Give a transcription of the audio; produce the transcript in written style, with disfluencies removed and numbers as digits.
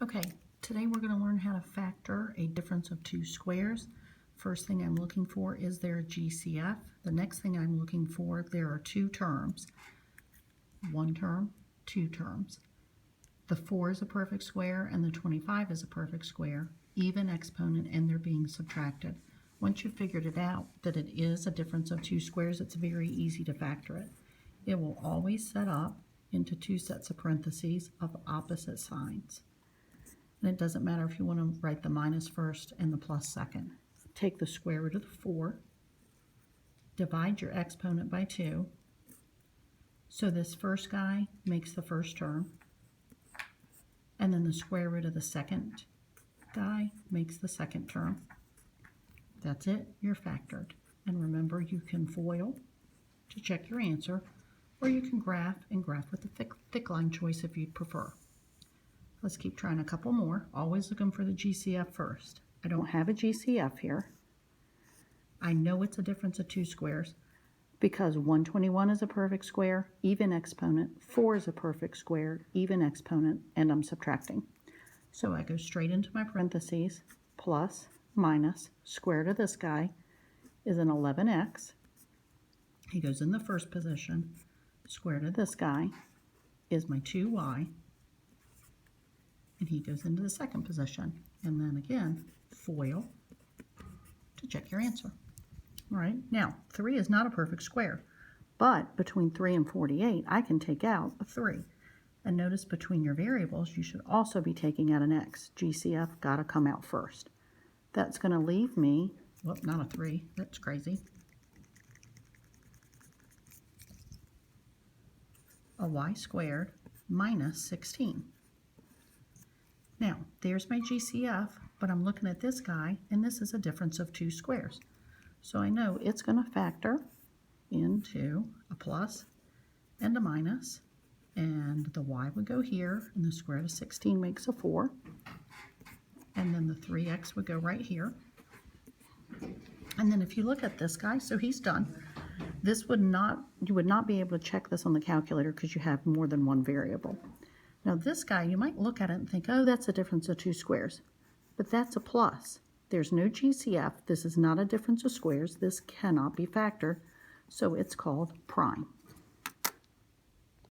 Okay, today we're going to learn how to factor a difference of two squares. First thing I'm looking for is their GCF. The next thing I'm looking for, there are two terms. One term, two terms. The 4 is a perfect square and the 25 is a perfect square, even exponent, and they're being subtracted. Once you've figured it out that it is a difference of two squares, it's very easy to factor it. It will always set up into two sets of parentheses of opposite signs. And it doesn't matter if you want to write the minus first and the plus second. Take the square root of the 4, divide your exponent by 2. So this first guy makes the first term, and then the square root of the second guy makes the second term. That's it, you're factored. And remember, you can FOIL to check your answer, or you can graph and graph with the thick line choice if you'd prefer. Let's keep trying a couple more, always looking for the GCF first. I don't have a GCF here. I know it's a difference of two squares because 121 is a perfect square, even exponent, 4 is a perfect square, even exponent, and I'm subtracting. So I go straight into my parentheses, plus, minus, square root of this guy is an 11x. He goes in the first position. Square root of this guy is my 2y. And he goes into the second position. And then again, FOIL to check your answer. All right, now 3 is not a perfect square, but between 3 and 48, I can take out a 3. And notice between your variables, you should also be taking out an x. GCF got to come out first. That's going to leave me, well, not a 3, that's crazy. A y squared minus 16. Now, there's my GCF, but I'm looking at this guy, and this is a difference of two squares. So I know it's going to factor into a plus and a minus, and the y would go here, and the square root of 16 makes a 4, and then the 3x would go right here. And then if you look at this guy, so he's done. This would not, you would not be able to check this on the calculator because you have more than one variable. Now this guy, you might look at it and think, oh, that's a difference of two squares. But that's a plus. There's no GCF. This is not a difference of squares. This cannot be factored. So it's called prime.